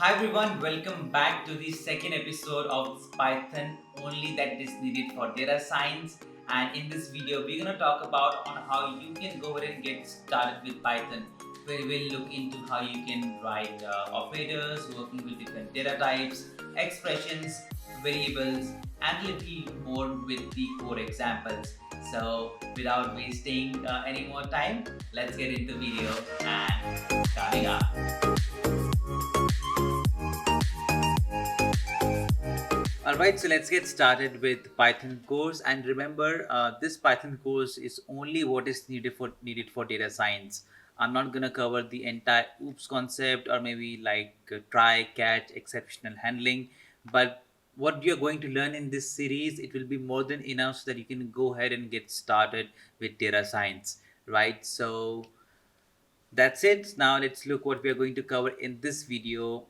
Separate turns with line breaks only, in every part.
Hi everyone, welcome back to the second episode of this Python only that is needed for data science. And in this video, we're gonna talk about on how you can go ahead and get started with Python, where we'll look into how you can write operators, working with different data types, expressions, variables, and a little more with the code examples. So, without wasting any more time, let's get into the video and starting up. Alright, so let's get started with Python course. And remember, this Python course is only what is needed for data science. I'm not gonna cover the entire OOPS concept or maybe like try, catch, exceptional handling. But what you're going to learn in this series, it will be more than enough so that you can go ahead and get started with data science, right? So that's it. Now let's look what we are going to cover in this video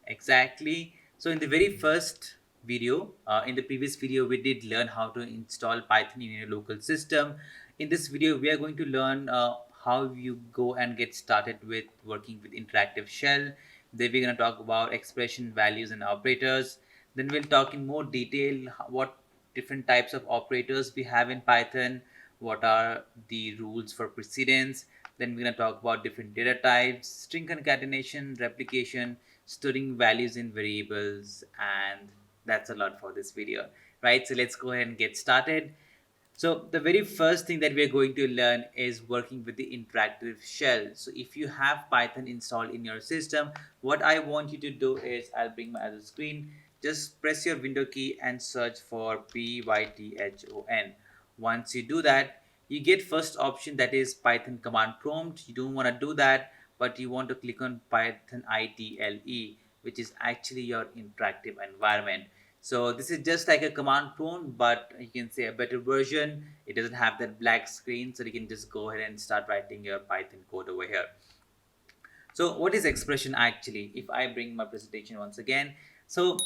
exactly. So in the very first video, in the previous video, we did learn how to install Python in your local system. In this video, we are going to learn how you go and get started with working with interactive shell. Then we're going to talk about expression values and operators. Then we'll talk in more detail what different types of operators we have in Python, what are the rules for precedence. Then we're going to talk about different data types, string concatenation, replication, storing values in variables, and that's a lot for this video, right? So let's go ahead and get started. So the very first thing that we are going to learn is working with the interactive shell. So if you have Python installed in your system, what I want you to do is I'll bring my other screen. Just press your window key and search for Python. Once you do that, you get first option that is Python command prompt. You don't want to do that, but you want to click on Python IDLE, which is actually your interactive environment. So this is just like a command prompt, but you can say a better version. It doesn't have that black screen, so you can just go ahead and start writing your Python code over here. So what is expression actually? If I bring my presentation once again, so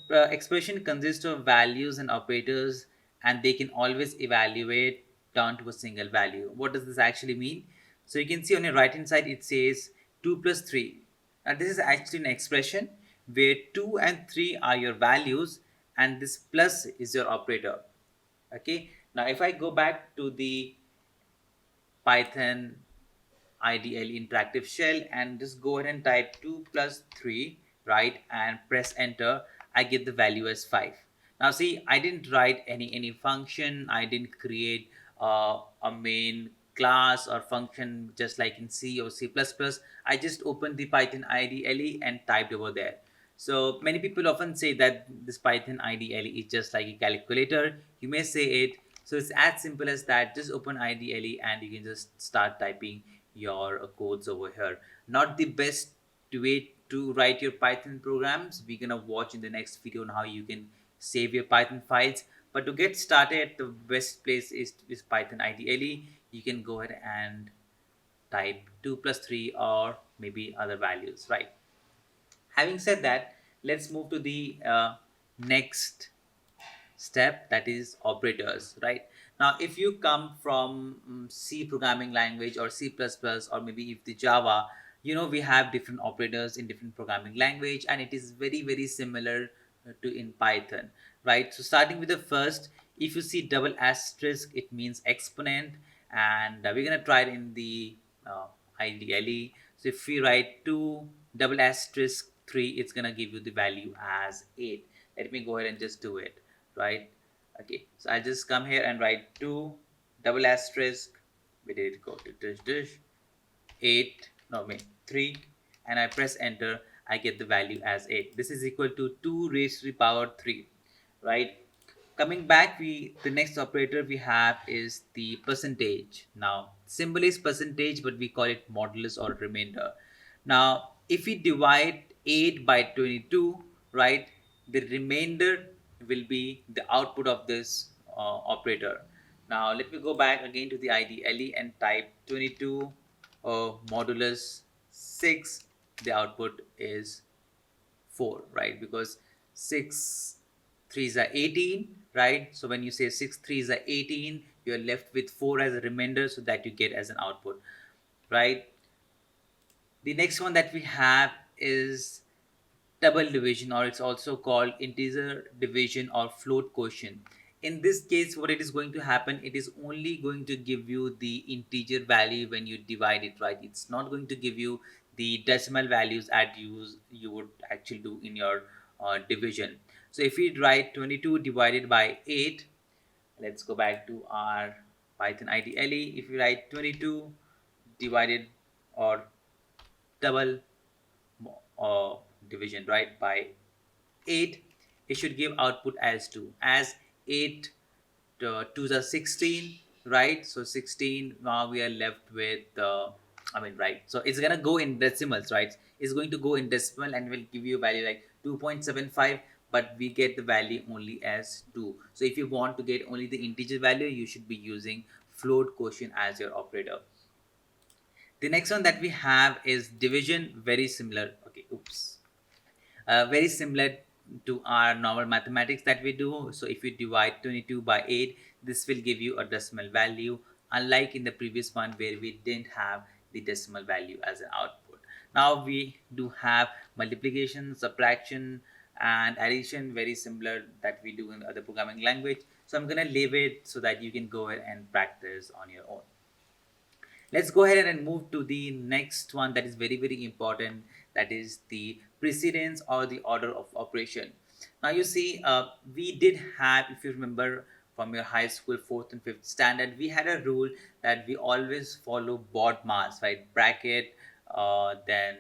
the expression consists of values and operators, and they can always evaluate down to a single value. What does this actually mean? So you can see on your right hand side it says 2 plus 3. Now this is actually an expression where 2 and 3 are your values and this plus is your operator. Okay. Now if I go back to the Python IDL interactive shell and just go ahead and type 2 plus 3, right, and press enter, I get the value as 5. Now see, I didn't write any function, I didn't create a main class or function just like in C or C++. I just opened the Python IDLE and typed over there. So many people often say that this Python IDLE is just like a calculator. You may say it. So it's as simple as that. Just open IDLE and you can just start typing your codes over here. Not the best way to write your Python programs. We're gonna watch in the next video on how you can save your Python files. But to get started, the best place is Python IDLE. You can go ahead and type 2 plus 3 or maybe other values, right? Having said that, let's move to the next step, that is operators, right? Now if you come from C programming language or C++ or maybe if the Java, we have different operators in different programming language and it is very similar to in Python, right? So starting with the first, if you see double asterisk, it means exponent, and we're going to try it in the uh, IDLE. So if we write 2 double asterisk 3, it's going to give you the value as 8. Let me go ahead and just do it, right? Okay, so I just come here and write 2 double asterisk, where did it go to dish 8, no wait, 3, and I press enter. I get the value as 8. This is equal to 2 raised to the power 3, right? Coming back, the next operator we have is the percentage. Now symbol is percentage, but we call it modulus or remainder. Now if we divide 8 by 22, right, the remainder will be the output of this operator. Now let me go back again to the IDLE and type 22 modulus 6. The output is 4, right? Because 6 threes are 18, right? So when you say 6 threes are 18, you're left with 4 as a remainder, so that you get as an output, right? The next one that we have is double division, or it's also called integer division or float quotient. In this case, what it is going to happen, it is only going to give you the integer value when you divide it, right? It's not going to give you the decimal values as you would actually do in your division. So if we write 22 divided by 8, let's go back to our Python IDLE. If we write 22 divided or double division, right, by 8, it should give output as 2, as 8 to the 16, right? So 16, now we are left with right, so it's gonna go in decimals, right? It's going to go in decimal and will give you a value like 2.75, but we get the value only as 2. So if you want to get only the integer value, you should be using float quotient as your operator. The next one that we have is division. Very similar, okay, oops, very similar to our normal mathematics that we do. So if you divide 22 by 8, this will give you a decimal value, unlike in the previous one where we didn't have the decimal value as an output. Now we do have multiplication, subtraction, and addition, very similar that we do in other programming language. So I'm going to leave it so that you can go ahead and practice on your own. Let's go ahead and move to the next one that is very, very important. That is the precedence or the order of operation. Now, you see, we did have, if you remember from your high school fourth and fifth standard, we had a rule that we always follow BODMAS, right? Bracket, then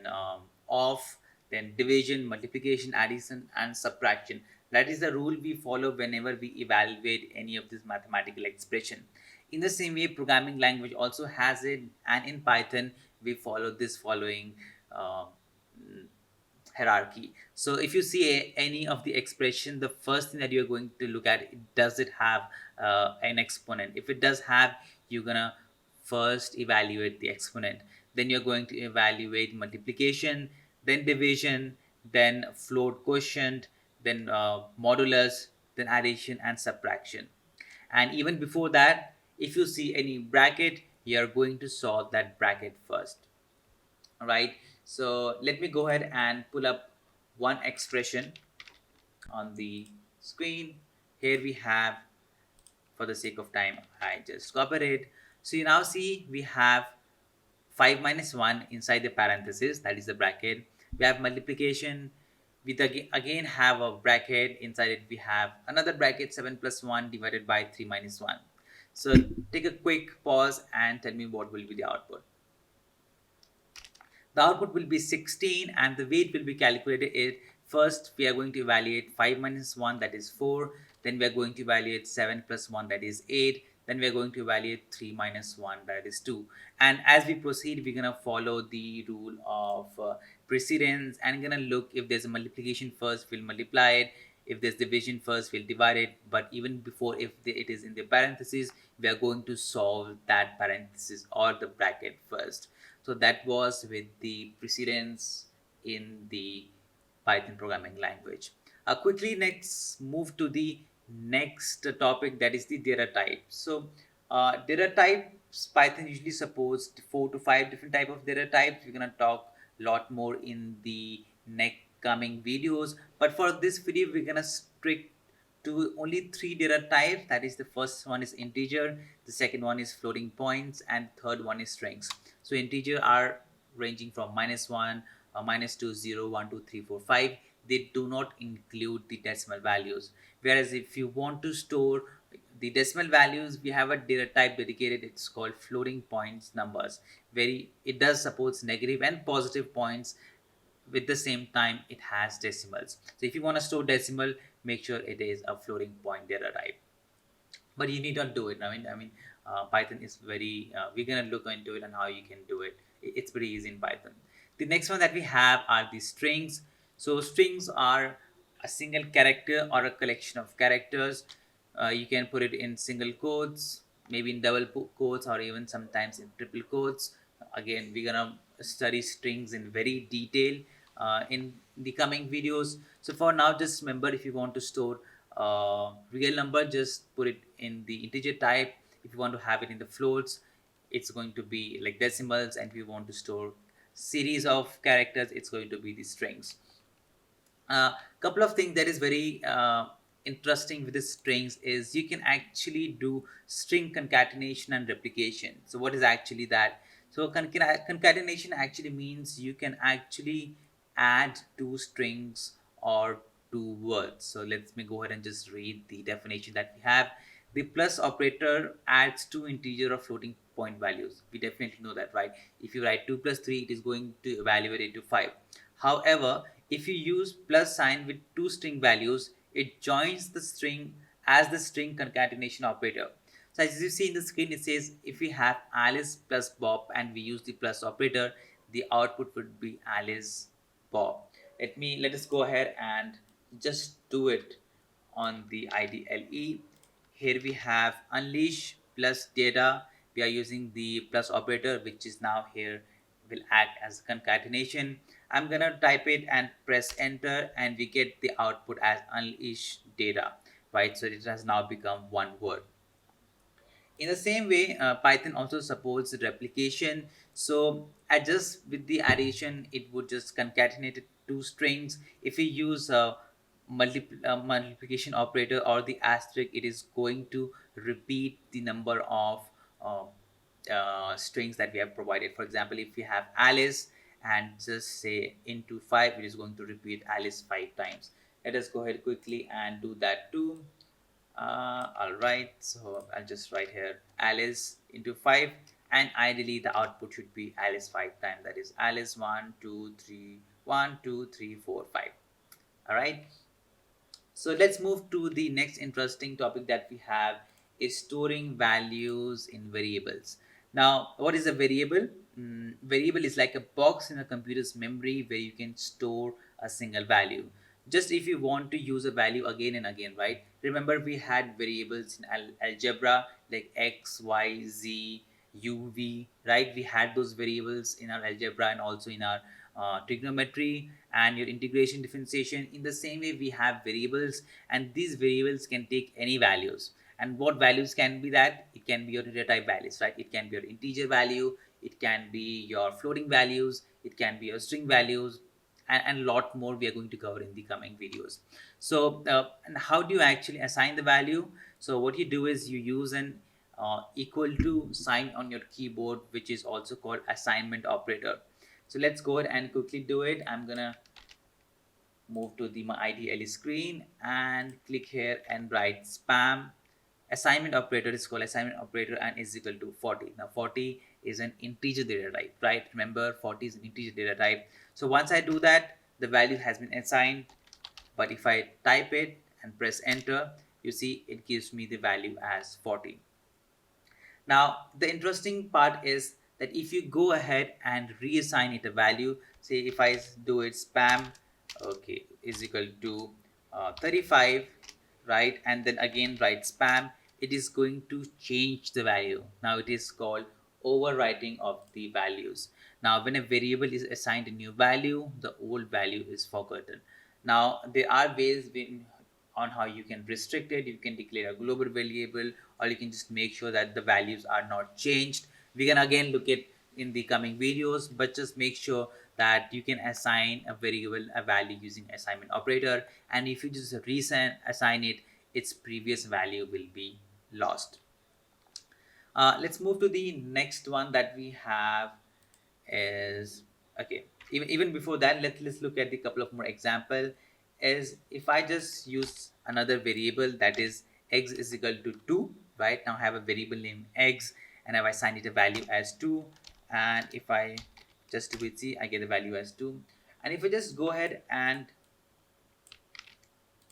off, then division, multiplication, addition, and subtraction. That is the rule we follow whenever we evaluate any of this mathematical expression. In the same way, programming language also has it, and in Python, we follow this following uh, hierarchy. So if you see any of the expression, the first thing that you're going to look at, does it have an exponent? If it does have, you're gonna first evaluate the exponent. Then you're going to evaluate multiplication, then division, then float quotient, then modulus, then addition and subtraction. And even before that, if you see any bracket, you're going to solve that bracket first. All right, so let me go ahead and pull up one expression on the screen. Here we have, for the sake of time, I just copied it. So you now see we have 5 minus 1 inside the parenthesis, that is the bracket. We have multiplication, we again have a bracket. Inside it we have another bracket, 7 plus 1 divided by 3 minus 1. So take a quick pause and tell me what will be the output. The output will be 16, and the weight will be calculated. It first we are going to evaluate 5 minus 1, that is 4. Then we are going to evaluate 7 plus 1, that is 8. Then we are going to evaluate 3 minus 1, that is 2. And as we proceed, we're going to follow the rule of precedence, and going to look if there's a multiplication first, we'll multiply it. If there's division first, we'll divide it. But even before, if it is in the parentheses, we are going to solve that parenthesis or the bracket first. So that was with the precedence in the Python programming language. Quickly, let's move to the next topic, that is the data type. So data types, Python usually supports 4 to 5 different type of data types. We're gonna talk a lot more in the next coming videos, but for this video we're gonna strict to only 3 data types. That is, the first one is integer, the second one is floating points, and third one is strings. So integer are ranging from -1, -2, 0, 1, 2, 3, 4, 5. They do not include the decimal values. Whereas if you want to store the decimal values, we have a data type dedicated. It's called floating points numbers. Very, it does supports negative and positive points. With the same time, it has decimals. So if you want to store decimal, make sure it is a floating point data type. But you need not do it. Python is very. We're gonna look into it and how you can do it. It's pretty easy in Python. The next one that we have are the strings. So strings are a single character or a collection of characters. You can put it in single quotes, maybe in double quotes, or even sometimes in triple quotes. Again, we're gonna study strings in very detail in the coming videos. So for now, just remember, if you want to store real number, just put it in the integer type. If you want to have it in the floats, it's going to be like decimals, and if you want to store series of characters, it's going to be the strings. Couple of things that is very interesting with the strings is you can actually do string concatenation and replication. So what is actually that? So concatenation actually means you can actually add two strings or two words. So let me go ahead and just read the definition that we have. The plus operator adds two integer or floating point values. We definitely know that, right? If you write 2 plus 3, it is going to evaluate it to 5. However, if you use plus sign with two string values, it joins the string as the string concatenation operator. So as you see in the screen, it says if we have Alice plus Bob and we use the plus operator, the output would be Alice Bob. Let us go ahead and just do it on the IDLE. Here we have unleash plus data. We are using the plus operator, which is now here will act as concatenation. I'm gonna type it and press enter, and we get the output as unleash data, right? So it has now become one word. In the same way, Python also supports replication. So just with the addition, it would just concatenate two strings. If we use a multiplication operator or the asterisk, it is going to repeat the number of uh, strings that we have provided. For example, if we have Alice and just say into 5, it is going to repeat Alice 5 times. Let us go ahead quickly and do that too. All right, so I'll just write here Alice into 5, and ideally the output should be Alice 5 times. That is Alice 1 2 3 1 2 3 4 5. All right, so let's move to the next interesting topic that we have is storing values in variables. Now, what is a variable? Variable is like a box in a computer's memory where you can store a single value. Just if you want to use a value again and again, right? Remember we had variables in algebra like x, y, z, u, v, right? We had those variables in our algebra and also in our trigonometry and your integration differentiation. In the same way, we have variables, and these variables can take any values. And what values can be that? It can be your data type values, right? It can be your integer value, it can be your floating values, it can be your string values, and a lot more we are going to cover in the coming videos. So and how do you actually assign the value? So what you do is you use an equal to sign on your keyboard, which is also called assignment operator. So let's go ahead and quickly do it. I'm gonna move to the my IDLE screen and click here and write spam. Assignment operator is called assignment operator and is equal to 40. Now 40 is an integer data type, right? Remember 40 is an integer data type. So once I do that, the value has been assigned. But if I type it and press enter, you see it gives me the value as 40. Now, the interesting part is that if you go ahead and reassign it a value, say if I do it spam, okay, is equal to 35, right? And then again write spam, it is going to change the value. Now it is called overwriting of the values. Now, when a variable is assigned a new value, the old value is forgotten. Now, there are ways on how you can restrict it. You can declare a global variable, or you can just make sure that the values are not changed. We can again look at in the coming videos, but just make sure that you can assign a variable a value using assignment operator, and if you just assign it, its previous value will be lost. Let's move to the next one that we have is okay. Even before that, let's look at the couple of more example. Is if I just use another variable, that is x is equal to 2, right? Now I have a variable named x, and if I assign it a value as 2, and if I just do it, see, I get the value as 2. And if I just go ahead and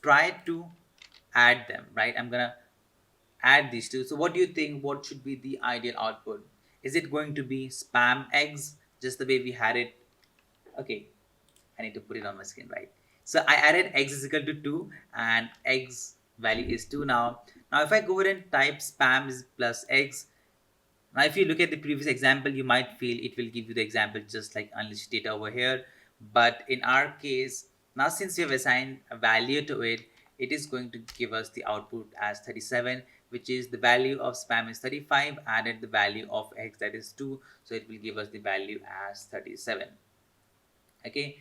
try to add them, right? I'm gonna add these two. So what do you think? What should be the ideal output? Is it going to be spam eggs, just the way we had it? Okay, I need to put it on my screen, right? So I added x is equal to 2 and x value is 2 now. Now if I go ahead and type spam is plus x, now if you look at the previous example, you might feel it will give you the example just like unleashed data over here. But in our case, now since we have assigned a value to it, it is going to give us the output as 37, which is the value of spam is 35, added the value of x, that is 2. So it will give us the value as 37. Okay.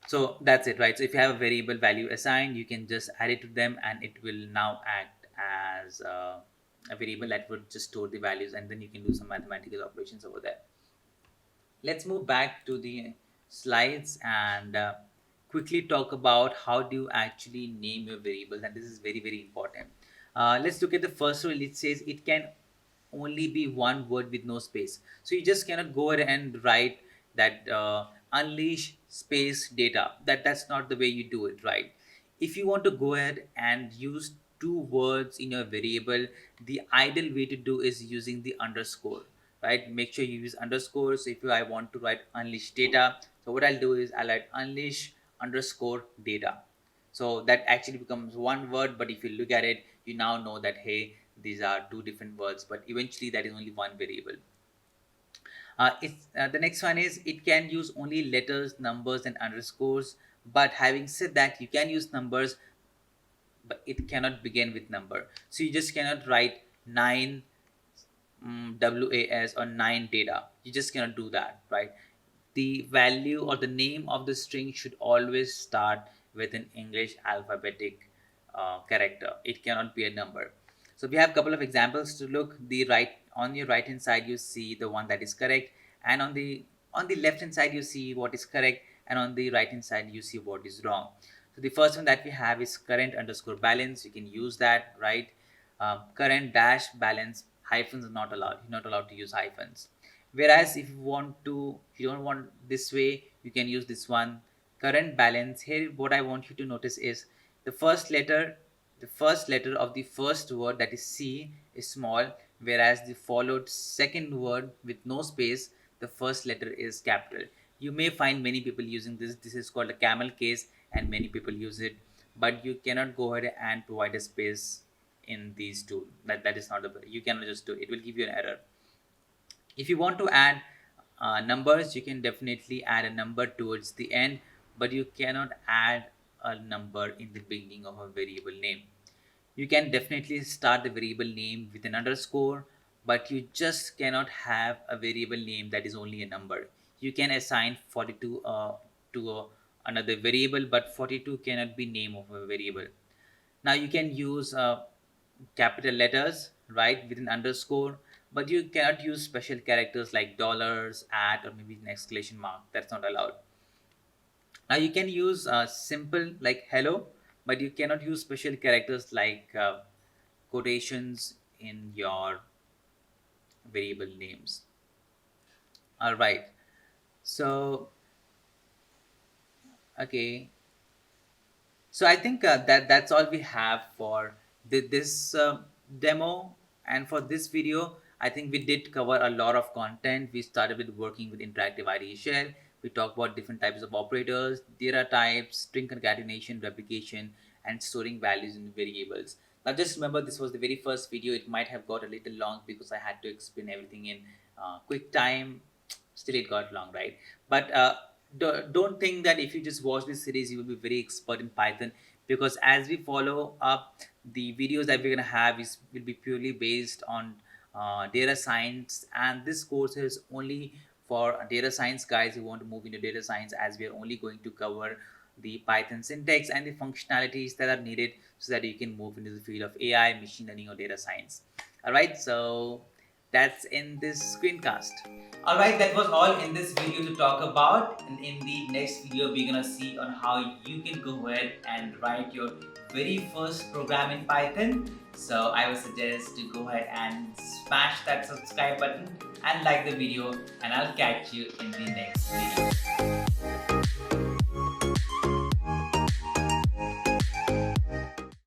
So that's it, right? So if you have a variable value assigned, you can just add it to them and it will now act as a variable that would just store the values, and then you can do some mathematical operations over there. Let's move back to the slides and quickly talk about how do you actually name your variables, and this is very very important. Let's look at the first rule. It says it can only be one word with no space, so you just cannot go ahead and write that unleash space data. That's not the way you do it, right? If you want to go ahead and use two words in your variable, the ideal way to do is using the underscore, right? Make sure you use underscores. If I want to write unleash data, so what I'll do is I'll write unleash underscore data. So that actually becomes one word, but if you look at it, you now know that hey, these are two different words, but eventually that is only one variable. The next one is it can use only letters, numbers, and underscores. But having said that, you can use numbers, but it cannot begin with number. So you just cannot write 9 WAS or 9 data. You just cannot do that, right? The value or the name of the string should always start with an English alphabetic character. It cannot be a number. So we have a couple of examples to look. The right on your right hand side you see the one that is correct, and on the left hand side you see what is correct, and on the right hand side you see what is wrong. So the first one that we have is current underscore balance. You can use that, right? Current dash balance, hyphens are not allowed. You're not allowed to use hyphens. Whereas if you don't want this way, you can use this one, current balance. Here what I want you to notice is the first letter of the first word, that is C, is small, whereas the followed second word with no space, the first letter is capital. You may find many people using this is called a camel case, and many people use it, but you cannot go ahead and provide a space in these two. That is not the, you cannot just do it. It will give you an error. If you want to add numbers, you can definitely add a number towards the end, but you cannot add a number in the beginning of a variable name. You can definitely start the variable name with an underscore, but you just cannot have a variable name that is only a number. You can assign 42 to another variable, but 42 cannot be name of a variable. Now you can use capital letters, right, with an underscore, but you cannot use special characters like dollars, at, or maybe an exclamation mark. That's not allowed. Now you can use simple like hello, but you cannot use special characters like quotations in your variable names. All right. So okay. So I think that's all we have for this demo, and for this video. I think we did cover a lot of content. We started with working with interactive IDE shell. We talked about different types of operators, data types, string concatenation, replication, and storing values in variables. Now just remember, this was the very first video. It might have got a little long because I had to explain everything in quick time. Still it got long, right? But don't think that if you just watch this series you will be very expert in Python, because as we follow up, the videos that we're going to have will be purely based on data science, and this course is only for data science guys who want to move into data science, as we are only going to cover the Python syntax and the functionalities that are needed so that you can move into the field of AI, machine learning, or data science. All right, so that's in this screencast. Alright, that was all in this video to talk about, and in the next video we're gonna see on how you can go ahead and write your very first program in Python. So I would suggest to go ahead and smash that subscribe button and like the video, and I'll catch you in the next video.